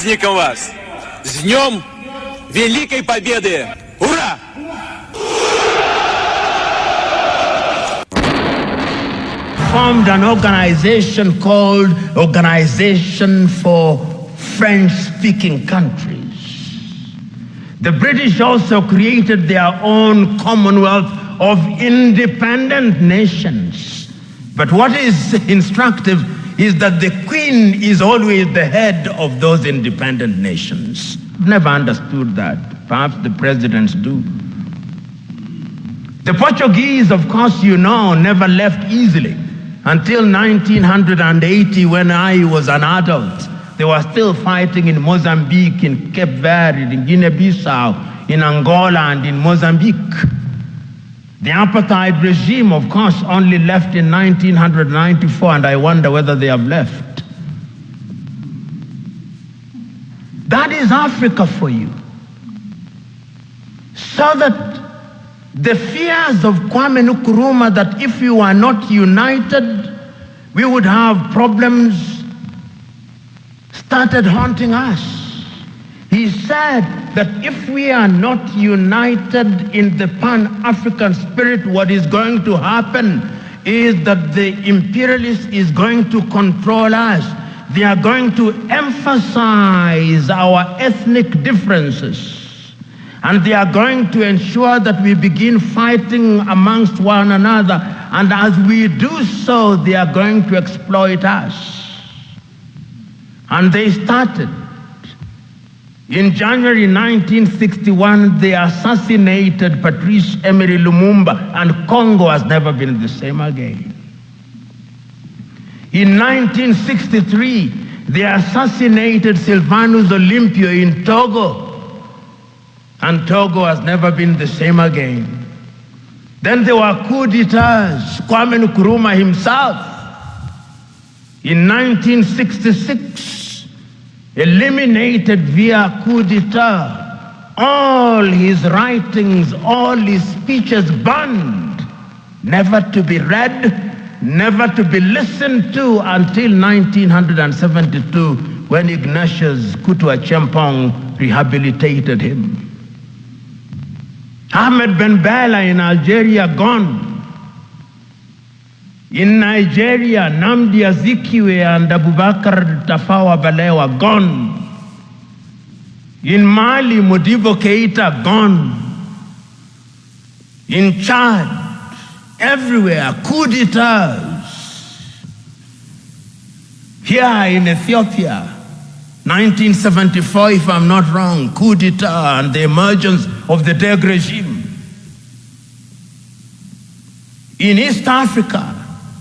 праздником вас! С Днем Великой Победы! Ура! Formed an organization called Organization for French-Speaking Countries. The British also created their own Commonwealth of Independent Nations. But what is instructive is that the Queen is always the head of those independent nations. I've never understood that. Perhaps the presidents do. The Portuguese, of course, you know, never left easily. Until 1980, when I was an adult, they were still fighting in Mozambique, in Cape Verde, in Guinea-Bissau, in Angola, and in Mozambique. The apartheid regime, of course, only left in 1994, and I wonder whether they have left. That is Africa for you. So that the fears of Kwame Nkrumah that if we were not united, we would have problems, started haunting us. He said that if we are not united in the Pan-African spirit, what is going to happen is that the imperialist is going to control us. They are going to emphasize our ethnic differences. And they are going to ensure that we begin fighting amongst one another. And as we do so, they are going to exploit us. And they started. In January 1961, they assassinated Patrice Emery Lumumba, and Congo has never been the same again. In 1963, they assassinated Sylvanus Olympio in Togo, and Togo has never been the same again. Then there were coup d'etats. Kwame Nkrumah himself, in 1966, eliminated via coup d'etat. All his writings, all his speeches banned, never to be read, never to be listened to until 1972, when Ignatius Kutu Acheampong rehabilitated him. Ahmed Ben Bella in Algeria, gone. In Nigeria, Nnamdi Azikiwe and Abubakar Tafawa Balewa, gone. In Mali, Modibo Keita, gone. In Chad, everywhere, coup d'etats. Here in Ethiopia, 1974, if I'm not wrong, coup d'etat and the emergence of the Derg regime. In East Africa,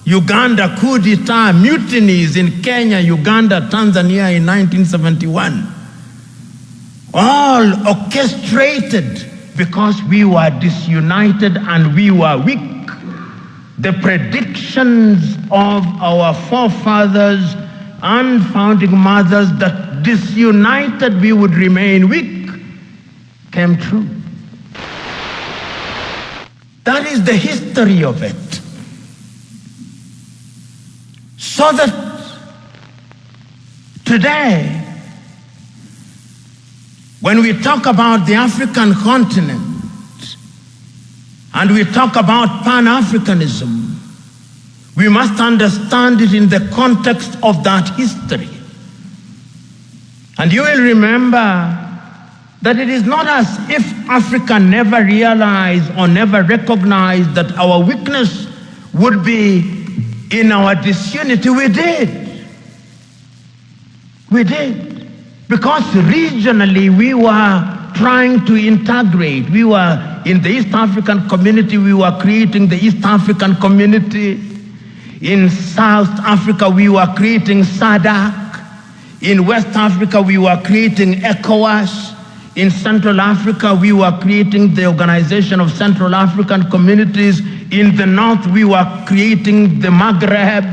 Uganda, coup d'etat, mutinies in Kenya, Uganda, Tanzania in 1971. All orchestrated because we were disunited and we were weak. The predictions of our forefathers and founding mothers that disunited we would remain weak came true. That is the history of it. So that today, when we talk about the African continent and we talk about Pan-Africanism, we must understand it in the context of that history. And you will remember that it is not as if Africa never realized or never recognized that our weakness would be in our disunity. We did. We did. Because regionally we were trying to integrate. We were in the East African community, we were creating the East African community. In South Africa, we were creating SADC. In West Africa, we were creating ECOWAS. In Central Africa, we were creating the Organization of Central African Communities. In the North, we were creating the Maghreb.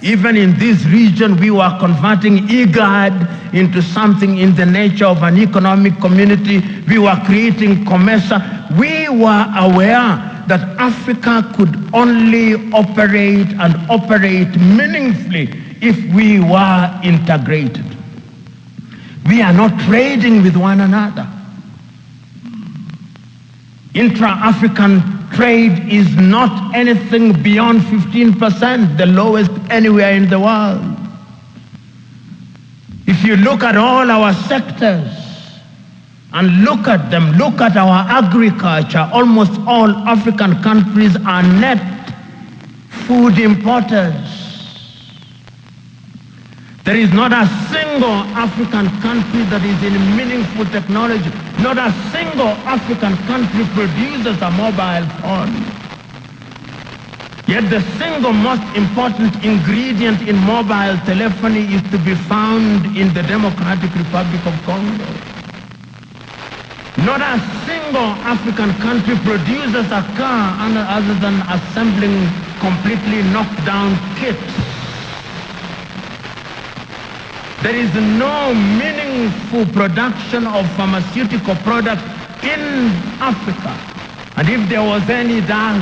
Even in this region, we were converting IGAD into something in the nature of an economic community. We were creating COMESA. We were aware that Africa could only operate and operate meaningfully if we were integrated. We are not trading with one another. Intra-African trade is not anything beyond 15%, the lowest anywhere in the world. If you look at all our sectors and look at them, look at our agriculture, almost all African countries are net food importers. There is not a single African country that is in meaningful technology. Not a single African country produces a mobile phone. Yet the single most important ingredient in mobile telephony is to be found in the Democratic Republic of Congo. Not a single African country produces a car other than assembling completely knocked down kits. There is no meaningful production of pharmaceutical products in Africa. And if there was any doubt,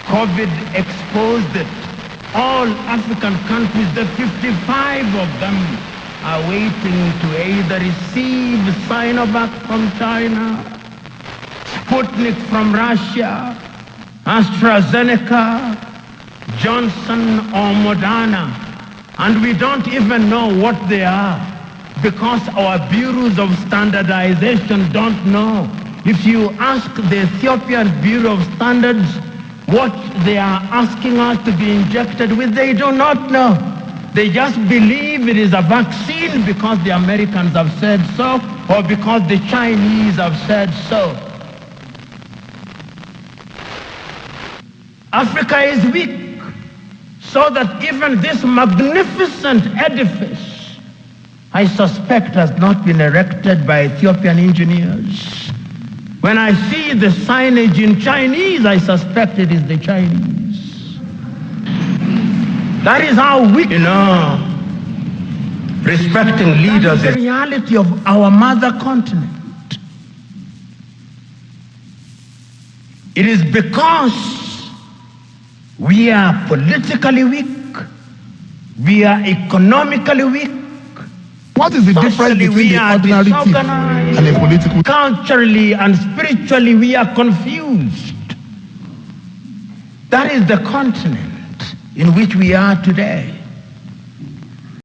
COVID exposed it. All African countries, the 55 of them, are waiting to either receive Sinovac from China, Sputnik from Russia, AstraZeneca, Johnson or Moderna. And we don't even know what they are because our bureaus of standardization don't know. If you ask the Ethiopian Bureau of Standards what they are asking us to be injected with, they do not know. They just believe it is a vaccine because the Americans have said so or because the Chinese have said so. Africa is weak. So that even this magnificent edifice, I suspect, has not been erected by Ethiopian engineers. When I see the signage in Chinese, I suspect it is the Chinese. That is how weak, respecting leaders. That's the reality of our mother continent. It is because we are politically weak. We are economically weak. What is the difference between the ordinary thief and a political? Culturally and spiritually, we are confused. That is the continent in which we are today.